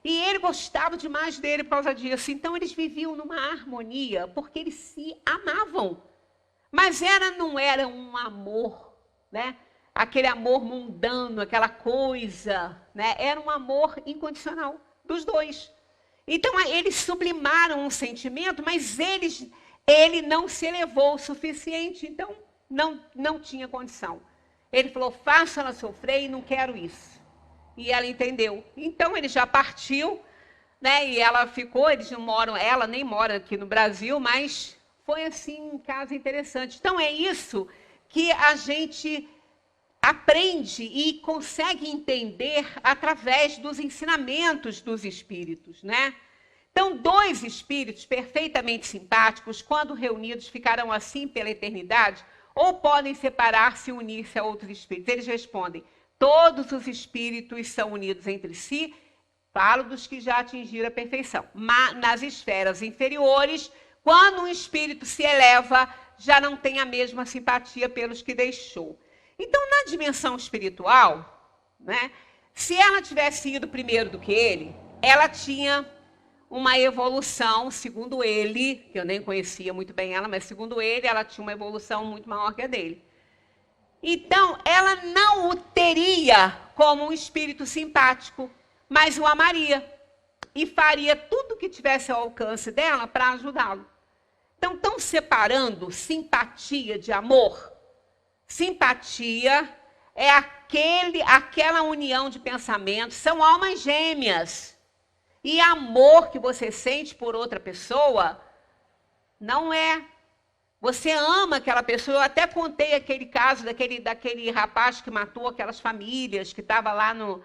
E ele gostava demais dele por causa disso. Então eles viviam numa harmonia, porque eles se amavam. Mas não era um amor, né? Aquele amor mundano, aquela coisa, né? Era um amor incondicional dos dois. Então eles sublimaram um sentimento, mas ele não se elevou o suficiente, então não tinha condição. Ele falou, faça ela sofrer e não quero isso. E ela entendeu. Então ele já partiu, né? E ela ficou, eles não moram, ela nem mora aqui no Brasil, mas foi assim um caso interessante. Então é isso que a gente aprende e consegue entender através dos ensinamentos dos espíritos, né? Então, dois espíritos perfeitamente simpáticos, quando reunidos, ficarão assim pela eternidade, ou podem separar-se e unir-se a outros espíritos? Eles respondem, todos os espíritos são unidos entre si, falo dos que já atingiram a perfeição. Mas nas esferas inferiores, quando um espírito se eleva, já não tem a mesma simpatia pelos que deixou. Então, na dimensão espiritual, né, se ela tivesse ido primeiro do que ele, ela tinha uma evolução, segundo ele, que eu nem conhecia muito bem ela, mas segundo ele, ela tinha uma evolução muito maior que a dele. Então, ela não o teria como um espírito simpático, mas o amaria e faria tudo que tivesse ao alcance dela para ajudá-lo. Então, estão separando simpatia de amor. Simpatia é aquela união de pensamentos, são almas gêmeas. E amor que você sente por outra pessoa não é. Você ama aquela pessoa. Eu até contei aquele caso daquele rapaz que matou aquelas famílias, que estava lá no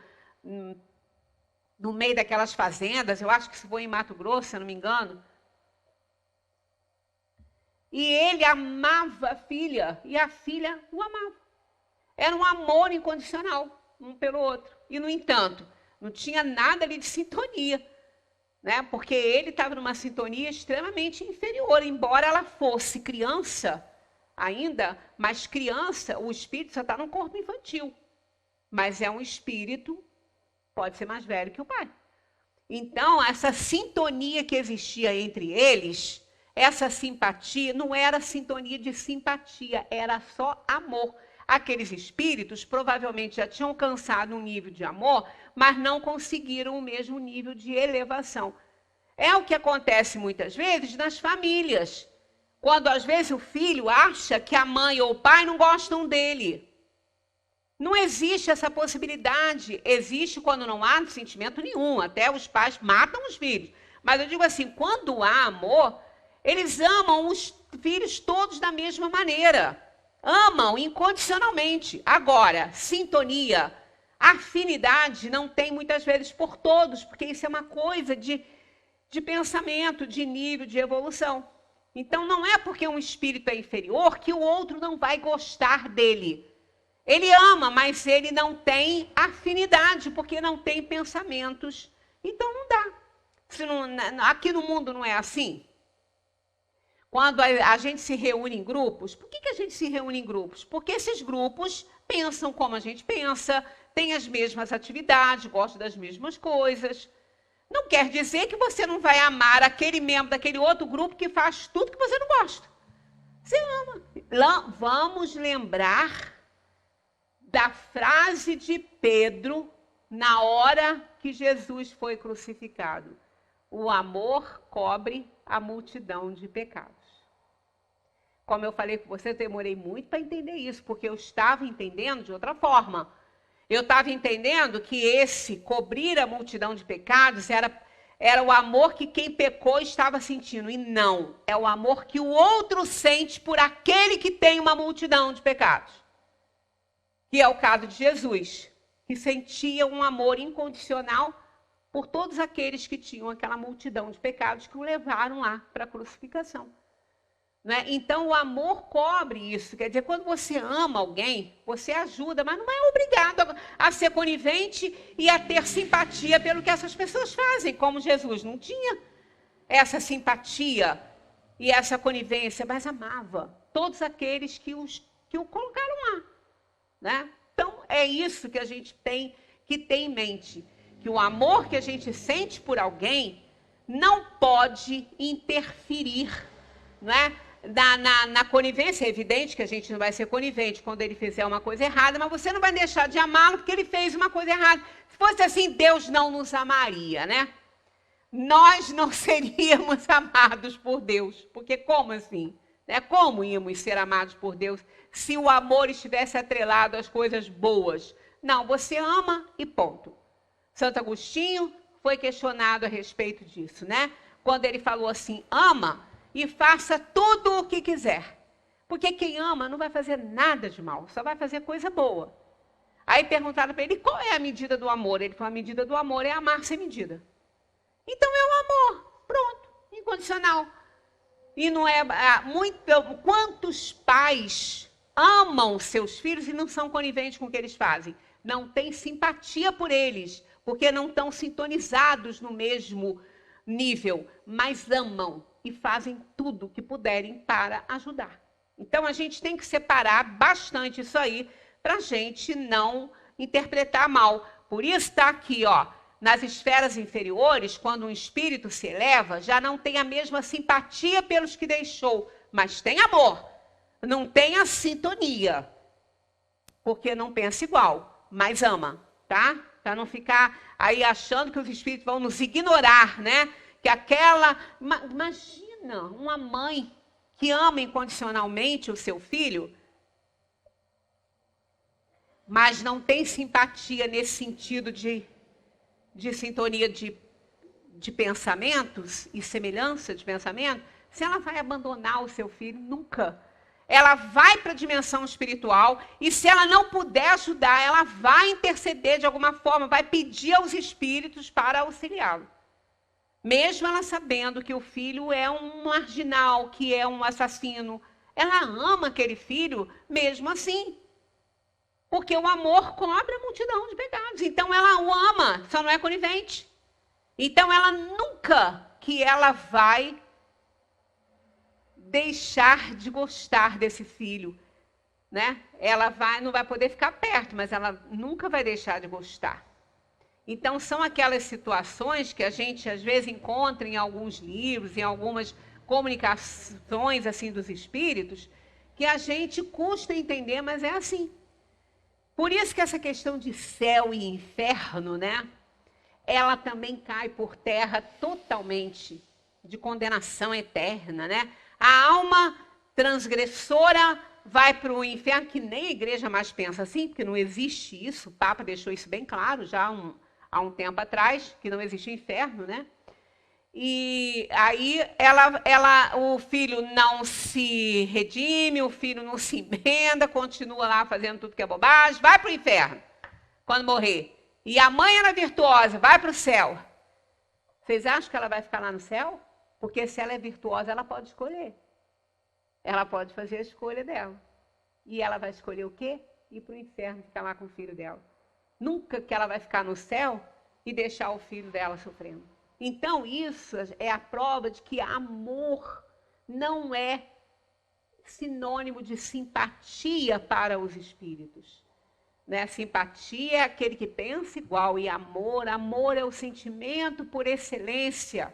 meio daquelas fazendas. Eu acho que isso foi em Mato Grosso, se eu não me engano. E ele amava a filha, e a filha o amava. Era um amor incondicional, um pelo outro. E, no entanto, não tinha nada ali de sintonia, né? Porque ele estava numa sintonia extremamente inferior, embora ela fosse criança ainda, mas criança, o espírito só está no corpo infantil. Mas é um espírito, pode ser mais velho que o pai. Então, essa sintonia que existia entre eles, essa simpatia, não era sintonia de simpatia, era só amor. Aqueles espíritos provavelmente já tinham alcançado um nível de amor, mas não conseguiram o mesmo nível de elevação. É o que acontece muitas vezes nas famílias. Quando às vezes o filho acha que a mãe ou o pai não gostam dele. Não existe essa possibilidade. Existe quando não há sentimento nenhum. Até os pais matam os filhos. Mas eu digo assim, quando há amor, eles amam os filhos todos da mesma maneira. Amam incondicionalmente. Agora, sintonia, afinidade não tem muitas vezes por todos, porque isso é uma coisa de pensamento, de nível, de evolução. Então, não é porque um espírito é inferior que o outro não vai gostar dele. Ele ama, mas ele não tem afinidade, porque não tem pensamentos. Então, não dá. Aqui no mundo não é assim? Quando a gente se reúne em grupos, por que a gente se reúne em grupos? Porque esses grupos pensam como a gente pensa, têm as mesmas atividades, gostam das mesmas coisas. Não quer dizer que você não vai amar aquele membro daquele outro grupo que faz tudo que você não gosta. Você ama. Vamos lembrar da frase de Pedro na hora que Jesus foi crucificado. O amor cobre a multidão de pecados. Como eu falei com você, eu demorei muito para entender isso, porque eu estava entendendo de outra forma. Eu estava entendendo que esse cobrir a multidão de pecados era o amor que quem pecou estava sentindo. E não, é o amor que o outro sente por aquele que tem uma multidão de pecados. Que é o caso de Jesus, que sentia um amor incondicional por todos aqueles que tinham aquela multidão de pecados que o levaram lá para a crucificação. Né? Então, o amor cobre isso. Quer dizer, quando você ama alguém, você ajuda, mas não é obrigado a ser conivente e a ter simpatia pelo que essas pessoas fazem, como Jesus não tinha essa simpatia e essa conivência, mas amava todos aqueles que o colocaram lá. Né? Então, é isso que a gente tem que ter em mente, que o amor que a gente sente por alguém não pode interferir, né? Na conivência. É evidente que a gente não vai ser conivente quando ele fizer uma coisa errada, mas você não vai deixar de amá-lo porque ele fez uma coisa errada. Se fosse assim, Deus não nos amaria, né? Nós não seríamos amados por Deus, porque como assim? Né? Como íamos ser amados por Deus se o amor estivesse atrelado às coisas boas? Não, você ama e ponto. Santo Agostinho foi questionado a respeito disso, né? Quando ele falou assim, ama e faça tudo o que quiser. Porque quem ama não vai fazer nada de mal, só vai fazer coisa boa. Aí perguntaram para ele, qual é a medida do amor? Ele falou, a medida do amor é amar sem medida. Então é o amor, pronto, incondicional. E não é quantos pais amam seus filhos e não são coniventes com o que eles fazem? Não têm simpatia por eles, porque não estão sintonizados no mesmo nível, mas amam e fazem tudo o que puderem para ajudar. Então, a gente tem que separar bastante isso aí para a gente não interpretar mal. Por isso está aqui, ó, nas esferas inferiores, quando um espírito se eleva, já não tem a mesma simpatia pelos que deixou, mas tem amor. Não tem a sintonia, porque não pensa igual, mas ama, tá? Para não ficar aí achando que os espíritos vão nos ignorar, né? Que aquela... Imagina uma mãe que ama incondicionalmente o seu filho, mas não tem simpatia nesse sentido de sintonia de pensamentos e semelhança de pensamento. Se ela vai abandonar o seu filho, nunca. Ela vai para a dimensão espiritual e se ela não puder ajudar, ela vai interceder de alguma forma, vai pedir aos espíritos para auxiliá-lo. Mesmo ela sabendo que o filho é um marginal, que é um assassino, ela ama aquele filho mesmo assim. Porque o amor cobre a multidão de pecados. Então ela o ama, só não é conivente. Então ela nunca que ela vai deixar de gostar desse filho, né? Ela não vai poder ficar perto, mas ela nunca vai deixar de gostar. Então são aquelas situações que a gente às vezes encontra em alguns livros, em algumas comunicações assim dos espíritos, que a gente custa entender, mas é assim. Por isso que essa questão de céu e inferno, né? Ela também cai por terra totalmente, de condenação eterna, né? A alma transgressora vai para o inferno, que nem a igreja mais pensa assim, porque não existe isso. O Papa deixou isso bem claro já há um tempo atrás, que não existe inferno, né? E aí o filho não se redime, o filho não se emenda, continua lá fazendo tudo que é bobagem, vai para o inferno quando morrer. E a mãe era virtuosa, vai para o céu. Vocês acham que ela vai ficar lá no céu? Porque se ela é virtuosa, ela pode escolher. Ela pode fazer a escolha dela. E ela vai escolher o quê? Ir para o inferno, ficar lá com o filho dela. Nunca que ela vai ficar no céu e deixar o filho dela sofrendo. Então, isso é a prova de que amor não é sinônimo de simpatia para os espíritos. Né? Simpatia é aquele que pensa igual, e amor é o sentimento por excelência.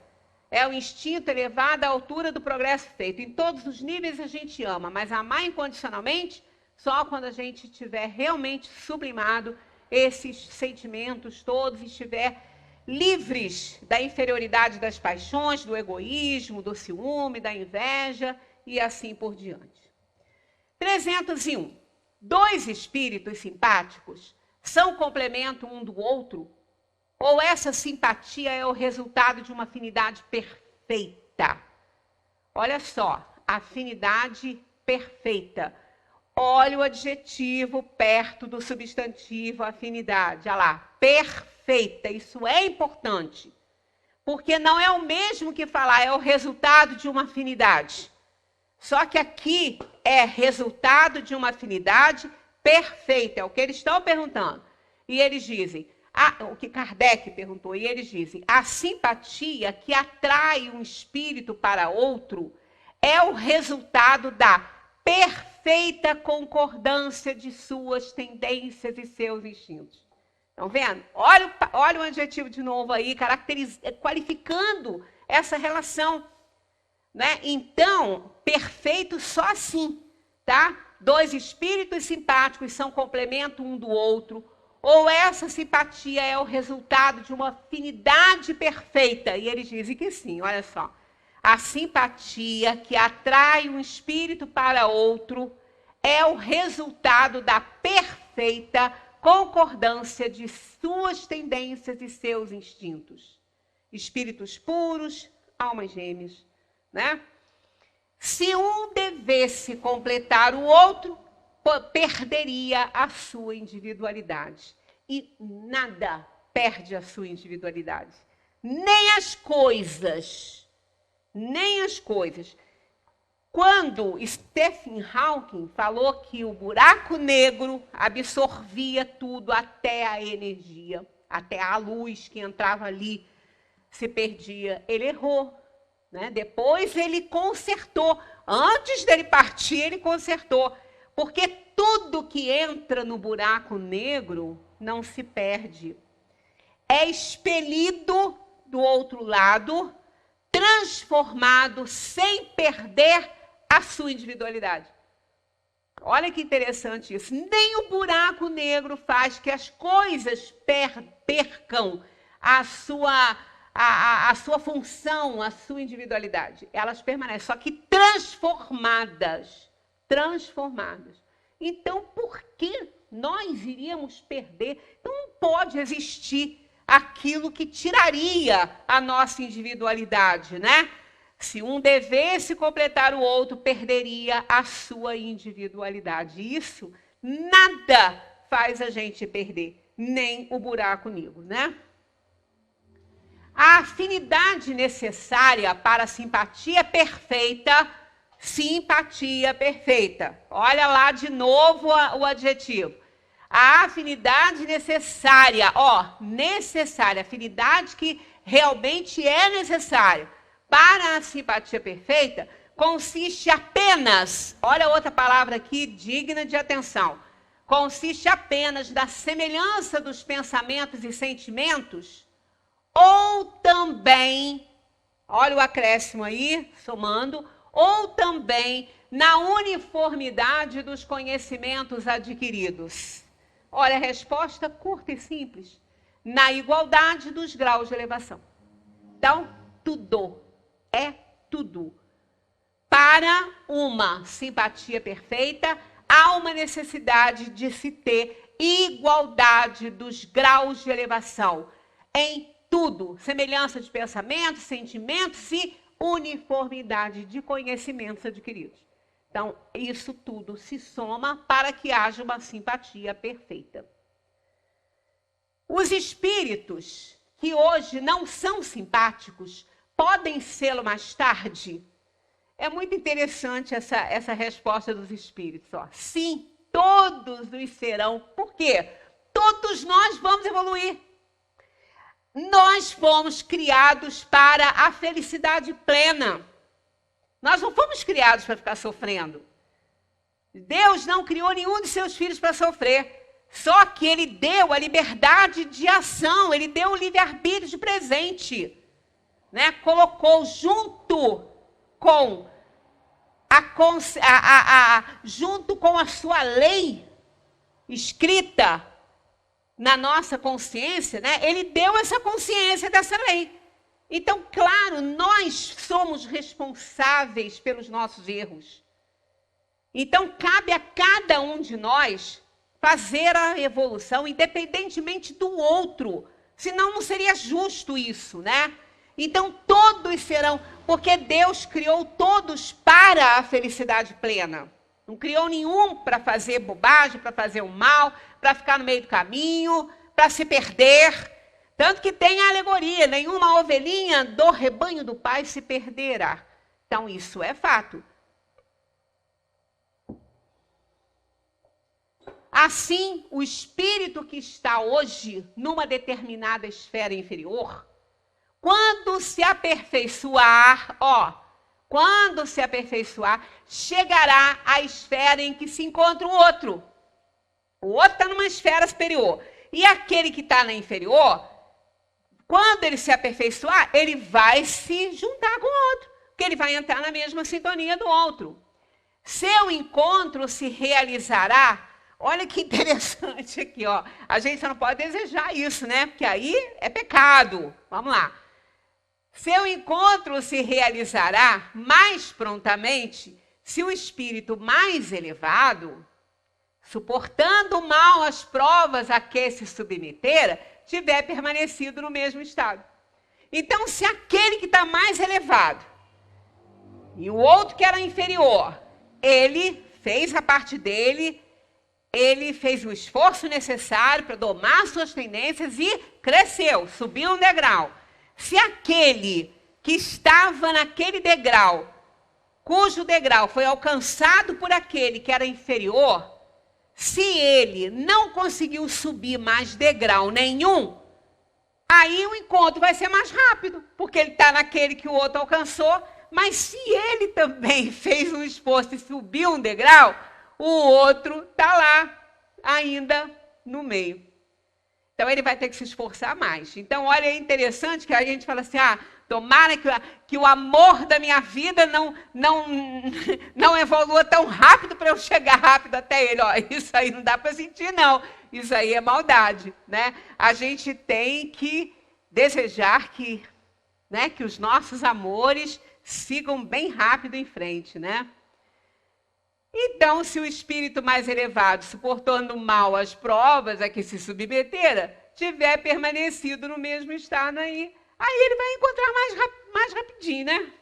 É o instinto elevado à altura do progresso feito. Em todos os níveis a gente ama, mas amar incondicionalmente só quando a gente tiver realmente sublimado esses sentimentos todos e estiver livres da inferioridade das paixões, do egoísmo, do ciúme, da inveja e assim por diante. 301. Dois espíritos simpáticos são complemento um do outro? Ou essa simpatia é o resultado de uma afinidade perfeita? Olha só, afinidade perfeita. Olha o adjetivo perto do substantivo afinidade. Olha lá, perfeita. Isso é importante. Porque não é o mesmo que falar, é o resultado de uma afinidade. Só que aqui é resultado de uma afinidade perfeita. É o que eles estão perguntando. E eles dizem, o que Kardec perguntou, e eles dizem, a simpatia que atrai um espírito para outro é o resultado da perfeita concordância de suas tendências e seus instintos. Estão vendo? Olha o adjetivo de novo aí, qualificando essa relação. Né? Então, perfeito só assim, tá? Dois espíritos simpáticos são complemento um do outro, ou essa simpatia é o resultado de uma afinidade perfeita? E eles dizem que sim, olha só. A simpatia que atrai um espírito para outro é o resultado da perfeita concordância de suas tendências e seus instintos. Espíritos puros, almas gêmeas, né? Se um devesse completar o outro, perderia a sua individualidade. E nada perde a sua individualidade. Nem as coisas. Nem as coisas. Quando Stephen Hawking falou que o buraco negro absorvia tudo, até a energia, até a luz que entrava ali, se perdia, ele errou. Né? Depois ele consertou. Antes dele partir, ele consertou. Porque tudo que entra no buraco negro não se perde. É expelido do outro lado, transformado sem perder a sua individualidade. Olha que interessante isso. Nem o buraco negro faz que as coisas percam a sua função, a sua individualidade. Elas permanecem, só que transformadas. Transformadas. Então, por que nós iríamos perder? Então, não pode existir aquilo que tiraria a nossa individualidade, né? Se um devesse completar o outro, perderia a sua individualidade. Isso nada faz a gente perder, nem o buraco negro, né? A afinidade necessária para a simpatia perfeita, simpatia perfeita. Olha lá de novo o adjetivo. A afinidade necessária, necessária, afinidade que realmente é necessária para a simpatia perfeita, consiste apenas, olha outra palavra aqui digna de atenção, consiste apenas da semelhança dos pensamentos e sentimentos, ou também, olha o acréscimo aí, somando, ou também na uniformidade dos conhecimentos adquiridos. Olha a resposta curta e simples. Na igualdade dos graus de elevação. Então, tudo. É tudo. Para uma simpatia perfeita, há uma necessidade de se ter igualdade dos graus de elevação. Em tudo. Semelhança de pensamentos, sentimentos e uniformidade de conhecimentos adquiridos. Então, isso tudo se soma para que haja uma simpatia perfeita. Os espíritos que hoje não são simpáticos podem sê-lo mais tarde? É muito interessante essa resposta dos espíritos. Sim, todos os serão. Por quê? Todos nós vamos evoluir. Nós fomos criados para a felicidade plena. Nós não fomos criados para ficar sofrendo. Deus não criou nenhum de seus filhos para sofrer. Só que Ele deu a liberdade de ação, Ele deu o livre-arbítrio de presente. Né? Colocou junto com junto com a sua lei escrita na nossa consciência, né? Ele deu essa consciência dessa lei. Então, claro, nós somos responsáveis pelos nossos erros. Então, cabe a cada um de nós fazer a evolução, independentemente do outro. Senão, não seria justo isso, né? Então, todos serão, porque Deus criou todos para a felicidade plena. Não criou nenhum para fazer bobagem, para fazer o mal, para ficar no meio do caminho, para se perder. Tanto que tem a alegoria, nenhuma ovelhinha do rebanho do Pai se perderá. Então, isso é fato. Assim, o espírito que está hoje numa determinada esfera inferior, quando se aperfeiçoar, chegará à esfera em que se encontra o outro. O outro está numa esfera superior. E aquele que está na inferior, quando ele se aperfeiçoar, ele vai se juntar com o outro, porque ele vai entrar na mesma sintonia do outro. Seu encontro se realizará. Olha que interessante aqui, A gente só não pode desejar isso, né? Porque aí é pecado. Vamos lá. Seu encontro se realizará mais prontamente se o espírito mais elevado, suportando mal as provas a que se submetera, tiver permanecido no mesmo estado. Então, se aquele que está mais elevado e o outro que era inferior, ele fez a parte dele, ele fez o esforço necessário para domar suas tendências e cresceu, subiu um degrau. Se aquele que estava naquele degrau, cujo degrau foi alcançado por aquele que era inferior, se ele não conseguiu subir mais degrau nenhum, aí o encontro vai ser mais rápido, porque ele está naquele que o outro alcançou, mas se ele também fez um esforço e subiu um degrau, o outro está lá, ainda no meio. Então, ele vai ter que se esforçar mais. Então, olha, é interessante que a gente fala assim, tomara que o amor da minha vida não evolua tão rápido para eu chegar rápido até ele. Isso aí não dá para sentir, não. Isso aí é maldade, né? A gente tem que desejar que os nossos amores sigam bem rápido em frente, né? Então, se o espírito mais elevado, suportando mal as provas a que se submetera, tiver permanecido no mesmo estado aí ele vai encontrar mais rapidinho, né?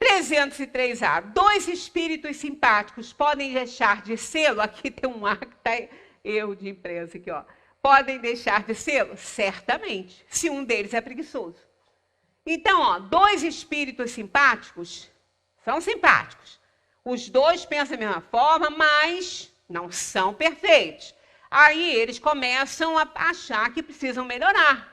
303A. 2 espíritos simpáticos podem deixar de sê-lo? Aqui tem um ar que está erro de imprensa aqui, Podem deixar de sê-lo? Certamente, se um deles é preguiçoso. Então, ó, dois espíritos simpáticos são simpáticos. Os dois pensam da mesma forma, mas não são perfeitos. Aí eles começam a achar que precisam melhorar,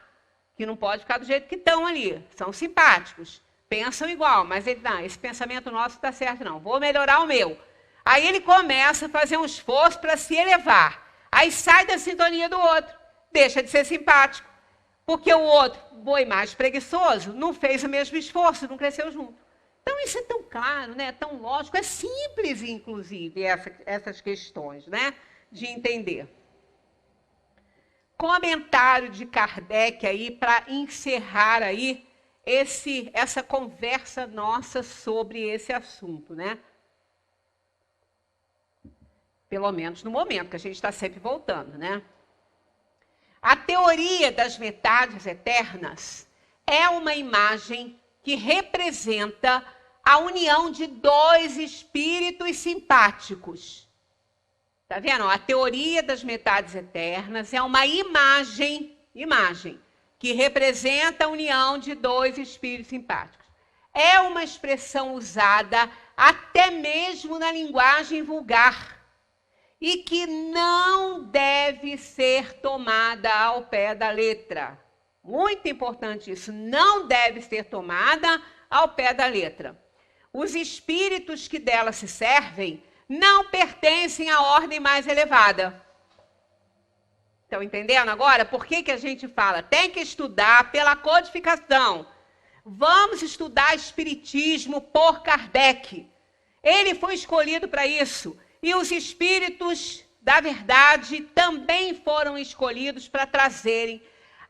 que não pode ficar do jeito que estão ali. São simpáticos, pensam igual, mas ele, não, esse pensamento nosso está certo não, vou melhorar o meu. Aí ele começa a fazer um esforço para se elevar. Aí sai da sintonia do outro, deixa de ser simpático. Porque o outro, boi mais preguiçoso, não fez o mesmo esforço, não cresceu junto. Então isso é tão claro, né? Tão lógico, é simples, inclusive, essas questões, né? De entender. Comentário de Kardec aí para encerrar aí essa conversa nossa sobre esse assunto, né? Pelo menos no momento, que a gente está sempre voltando, né? A teoria das metades eternas é uma imagem que representa a união de dois espíritos simpáticos. Tá vendo? A teoria das metades eternas é uma imagem que representa a união de dois espíritos simpáticos. É uma expressão usada até mesmo na linguagem vulgar e que não deve ser tomada ao pé da letra. Muito importante isso, não deve ser tomada ao pé da letra. Os espíritos que dela se servem não pertencem à ordem mais elevada. Estão entendendo agora? Por que a gente fala? Tem que estudar pela codificação. Vamos estudar Espiritismo por Kardec. Ele foi escolhido para isso. E os espíritos da verdade também foram escolhidos para trazerem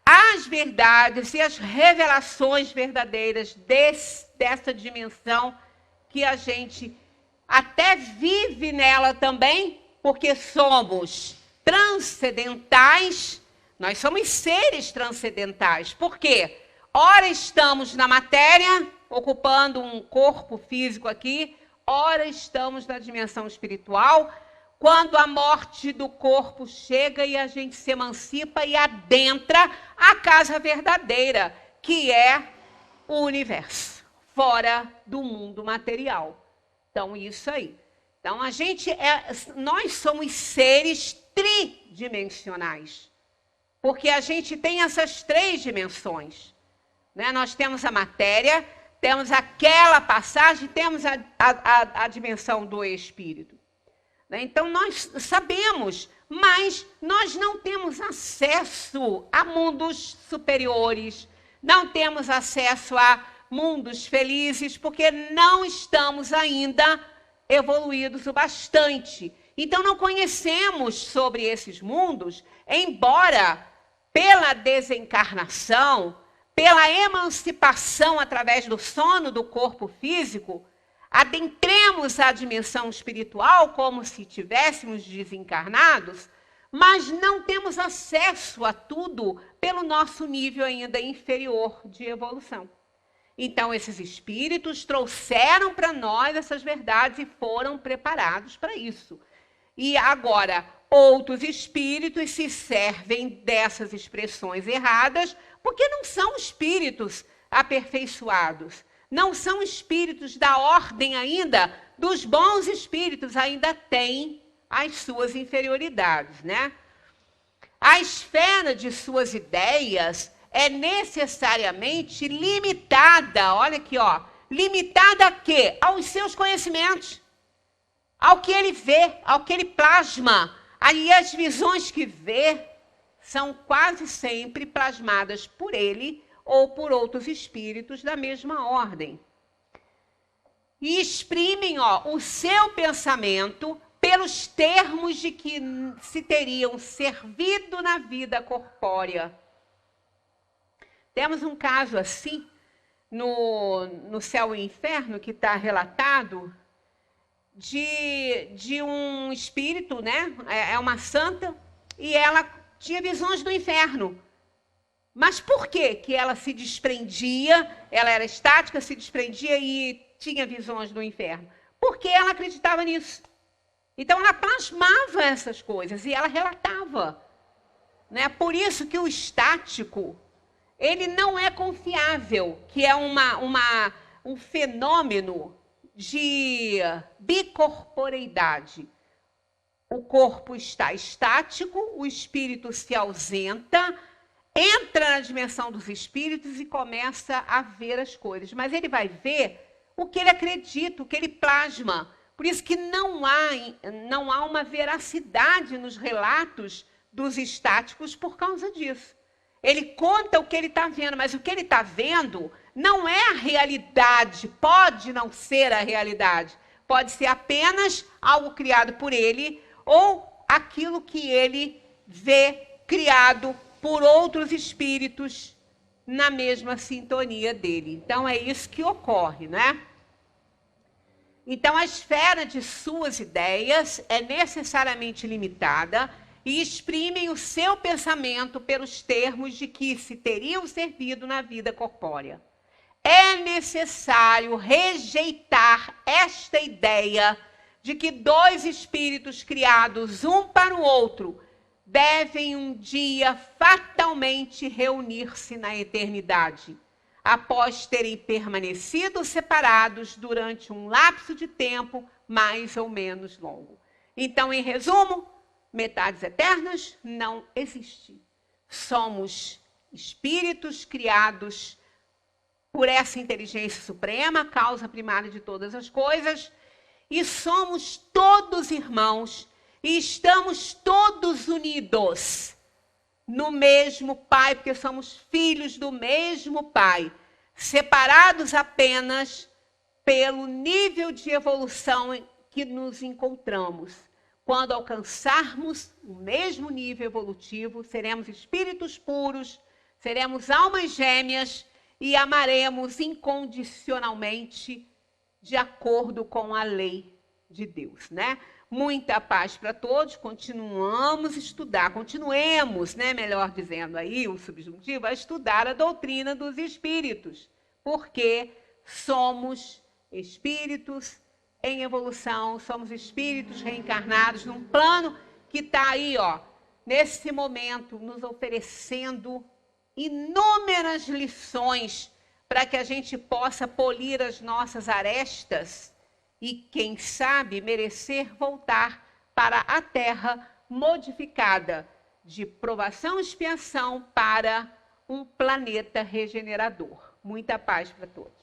as verdades e as revelações verdadeiras dessa dimensão que a gente até vive nela também, porque somos transcendentais, nós somos seres transcendentais. Por quê? Ora estamos na matéria, ocupando um corpo físico aqui, ora estamos na dimensão espiritual, quando a morte do corpo chega e a gente se emancipa e adentra a casa verdadeira, que é o universo, fora do mundo material. Então, isso aí. Então, nós somos seres tridimensionais, porque a gente tem essas três dimensões, né? Nós temos a matéria, temos aquela passagem, temos a dimensão do espírito. Então, nós sabemos, mas nós não temos acesso a mundos superiores, não temos acesso a mundos felizes, porque não estamos ainda evoluídos o bastante. Então, não conhecemos sobre esses mundos, embora pela desencarnação, pela emancipação através do sono do corpo físico, adentremos a dimensão espiritual como se tivéssemos desencarnados, mas não temos acesso a tudo pelo nosso nível ainda inferior de evolução. Então, esses espíritos trouxeram para nós essas verdades e foram preparados para isso. E agora, outros espíritos se servem dessas expressões erradas, porque não são espíritos aperfeiçoados. Não são espíritos da ordem ainda dos bons espíritos, ainda têm as suas inferioridades, né? A esfera de suas ideias é necessariamente limitada, olha aqui, ó, limitada a quê? Aos seus conhecimentos, ao que ele vê, ao que ele plasma. Aí as visões que vê são quase sempre plasmadas por ele ou por outros espíritos da mesma ordem. E exprimem, ó, o seu pensamento pelos termos de que se teriam servido na vida corpórea. Temos um caso assim no Céu e Inferno, que está relatado, de um espírito, né? É uma santa, e ela tinha visões do inferno. Mas por que ela se desprendia, ela era estática, se desprendia e tinha visões do inferno? Porque ela acreditava nisso. Então ela plasmava essas coisas e ela relatava, né? Por isso que o estático, ele não é confiável, que é um fenômeno de bicorporeidade. O corpo está estático, o espírito se ausenta, entra na dimensão dos espíritos e começa a ver as coisas. Mas ele vai ver o que ele acredita, o que ele plasma. Por isso que não há uma veracidade nos relatos dos estáticos por causa disso. Ele conta o que ele está vendo, mas o que ele está vendo não é a realidade, pode não ser a realidade. Pode ser apenas algo criado por ele ou aquilo que ele vê criado por outros espíritos na mesma sintonia dele. Então, é isso que ocorre, né? Então, a esfera de suas ideias é necessariamente limitada e exprimem o seu pensamento pelos termos de que se teriam servido na vida corpórea. É necessário rejeitar esta ideia de que dois espíritos criados um para o outro devem um dia fatalmente reunir-se na eternidade, após terem permanecido separados durante um lapso de tempo mais ou menos longo. Então, em resumo, metades eternas não existem. Somos espíritos criados por essa inteligência suprema, causa primária de todas as coisas, e somos todos irmãos e estamos todos unidos no mesmo Pai, porque somos filhos do mesmo Pai, separados apenas pelo nível de evolução em que nos encontramos. Quando alcançarmos o mesmo nível evolutivo, seremos espíritos puros, seremos almas gêmeas e amaremos incondicionalmente de acordo com a lei de Deus, né? Muita paz para todos, continuemos, né, melhor dizendo aí, o subjuntivo, a estudar a doutrina dos espíritos, porque somos espíritos em evolução, somos espíritos reencarnados num plano que está aí, ó, nesse momento, nos oferecendo inúmeras lições para que a gente possa polir as nossas arestas e, quem sabe, merecer voltar para a Terra modificada de provação e expiação para um planeta regenerador. Muita paz para todos.